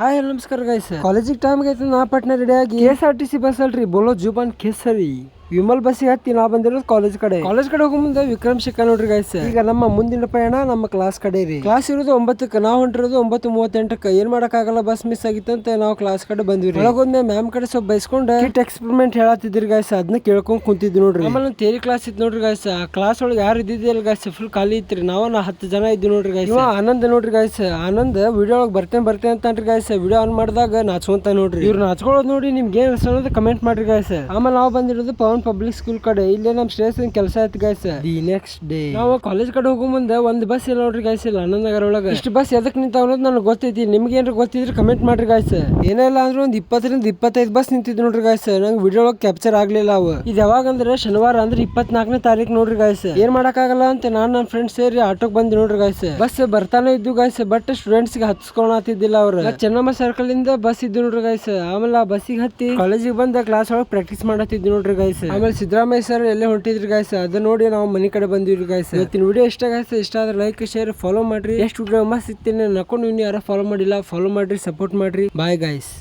Hi ನಮಸ್ಕಾರ guys. ಕಾಲೇಜಿಗೆ time ಐತೆ ನಾ ಪಟ್ನ ರೆಡಿ ಆಗಿ KSRTC ಬಸ್ ಅಲ್ರಿ ಬೋಲೋ ಜುಬಾನ್ ಕೇಸರಿ ವಿಮಲ್ ಬಸ್ಸಿಗೆ ಹತ್ತಿ ನಾ ಬಂದಿರೋದು ಕಾಲೇಜ್ ಕಡೆ ಹೋಗೋ ಮುಂದೆ ವಿಕ್ರಮ್ ಶಿಖಾ ನೋಡ್ರಿ ಗೈಸ್. ಈಗ ನಮ್ಮ ಮುಂದಿನ ಪಯಣ ನಮ್ಮ ಕ್ಲಾಸ್ ಕಡೆ ರೀ. ಕ್ಲಾಸ್ ಇರೋದು 9ಕ್ಕೆ, ನಾವು ಹೊಂಟಿರೋದು 9:38. ಏನ್ ಮಾಡಕ್ಕಾಗಲ್ಲ, ಬಸ್ ಮಿಸ್ ಆಗಿತ್ತಂತ ನಾವು ಕ್ಲಾಸ್ ಕಡೆ ಬಂದ್ವಿ. ಒಳಗೋದ್ಮೇಲೆ ಮ್ಯಾಮ್ ಕಡೆ ಸ್ವಲ್ಪ ಬೈಸ್ಕೊಂಡು ಕಿಟ್ ಎಕ್ಸ್ಪೆರಿಮೆಂಟ್ ಹೇಳತ್ತಿದ್ರಿ ಗೈಸ್. ಅದನ್ನ ಕೇಳ್ಕೊಂಡ್ ಕುಂತಿದ್ವಿ ನೋಡ್ರಿ. ಆಮೇಲೆ ಥಿಯರಿ ಕ್ಲಾಸ್ ಇತ್ತು ನೋಡ್ರಿ ಗೈಸ್. ಆ ಕ್ಲಾಸ್ ಒಳಗೆ ಯಾರು ಇದ್ದಿದ್ದಿಲ್ಲ ಗೈಸ್, ಫುಲ್ ಖಾಲಿ ಇತ್ರಿ. ನಾವು 10 ಜನ ಇದ್ವಿ ನೋಡ್ರಿ ಗೈಸ್. ಆನಂದ್ ನೋಡ್ರಿ ಗೈಸ್, ಆನಂದ್ ವಿಡಿಯೋ ಒಳಗೆ ಬರ್ತೇನೆ ಅಂತನ್ರಿ ಗೈಸ್. ವಿಡಿಯೋ ಆನ್ ಮಾಡಿದಾಗ ನಾಚ್ಕೊಂತ ನೋಡ್ರಿ. ಇವ್ರು ನಾಚ್ಕೊಳ್ಳೋದು ನೋಡಿ ನಿಮ್ಗೆ ಏನ್ ಅನ್ಸೋದು ಕಮೆಂಟ್ ಮಾಡ್ರಿ ಗೈಸ್. ಆಮೇಲೆ ನಾವು ಬಂದಿರೋದು ಪವನ್ ಪಬ್ಲಿಕ್ ಸ್ಕೂಲ್ ಕಡೆ. ಇಲ್ಲೇ ನಮ್ ಸ್ಟೇಷನ್ ಕೆಲಸ ಆಯ್ತು ಗೈಸ್. ದಿ ನೆಕ್ಸ್ಟ್ ಡೇ ನಾವು ಕಾಲೇಜ್ ಕಡೆ ಹೋಗೋ ಮುಂದೆ ಒಂದ್ ಬಸ್ ಇಲ್ಲ ನೋಡ್ರಿ ಗೈಸ್. ಇಲ್ಲ ಆನಂದ್ ನಗರ ಒಳಗೆ ಇಷ್ಟು ಬಸ್ ಎದಕ್ ನಿಂತಾವ ಅನ್ನೋದು ನನಗೆ ಗೊತ್ತೈತಿ. ನಿಮ್ಗೆ ಏನ್ರ ಗೊತ್ತಿದ್ರೆ ಕಮೆಂಟ್ ಮಾಡ್ರಿ ಗೈಸ್. ಏನಿಲ್ಲ ಅಂದ್ರೆ ಒಂದ್ 20ರಿಂದ 25 ಬಸ್ ನಿಂತಿದ್ ನೋಡ್ರಿ ಗೈಸ್. ನಂಗೆ ವಿಡಿಯೋ ಒಳಗೆ ಕ್ಯಾಪ್ಚರ್ ಆಗ್ಲಿಲ್ಲ ಅವು. ಇದು ಯಾವಾಗ ಅಂದ್ರೆ ಶನಿವಾರ ಅಂದ್ರೆ 24ನೇ ತಾರೀಕು ನೋಡ್ರಿ ಗೈಸ್. ಏನ್ ಮಾಡಕ್ಕಾಗಲ್ಲ ಅಂತ ನನ್ನ ಫ್ರೆಂಡ್ಸ್ ಸೇರಿ ಆಟೋಕ್ ಬಂದಿ ನೋಡ್ರಿ ಗೈಸ್. ಬಸ್ ಬರ್ತಾನೆ ಇದ್ದು ಗೈಸ್, ಬಟ್ ಸ್ಟೂಡೆಂಟ್ಸ್ ಗೆ ಹತ್ಸ್ಕೊಳತಿದ್ದಿಲ್ಲ ಅವ್ರು. ಚೆನ್ನಮ್ಮ ಸರ್ಕಲ್ ಇಂದ ಬಸ್ ಇದ್ದು ನೋಡ್ರಿ ಗೈಸ್. ಆಮೇಲೆ ಆ ಬಸ್ಸಿಗೆ ಹತ್ತಿ ಕಾಲೇಜಿಗೆ ಬಂದ ಕ್ಲಾಸ್ ಒಳಗೆ ಪ್ರಾಕ್ಟೀಸ್ ಮಾಡತ್ತಿದ್ವಿ ನೋಡ್ರಿ ಗೈಸ್. ಆಮೇಲೆ ಸಿದ್ದರಾಮಯ್ಯ ಸರ್ ಎಲ್ಲೇ ಹೊಂಟಿದ್ರಿ ಗೈಸ್. ಅದನ್ನ ನೋಡಿ ನಾವು ಮನೆ ಕಡೆ ಬಂದಿವ್ರಿ ಗೈಸ್. ಇವತ್ತಿನ ವಿಡಿಯೋ ಇಷ್ಟ ಗೈಸ್. ಇಷ್ಟ ಆದ್ರೆ ಲೈಕ್ ಶೇರ್ ಫಾಲೋ ಮಾಡ್ರಿ. ಎಷ್ಟು ವಿಡಿಯೋ ಮಸ್ತ್ ಇತ್ತೇನೆ ನಕೊಂಡು ನೀವು ಯಾರು ಫಾಲೋ ಮಾಡಿಲ್ಲ ಫಾಲೋ ಮಾಡ್ರಿ, ಸಪೋರ್ಟ್ ಮಾಡ್ರಿ. Bye guys.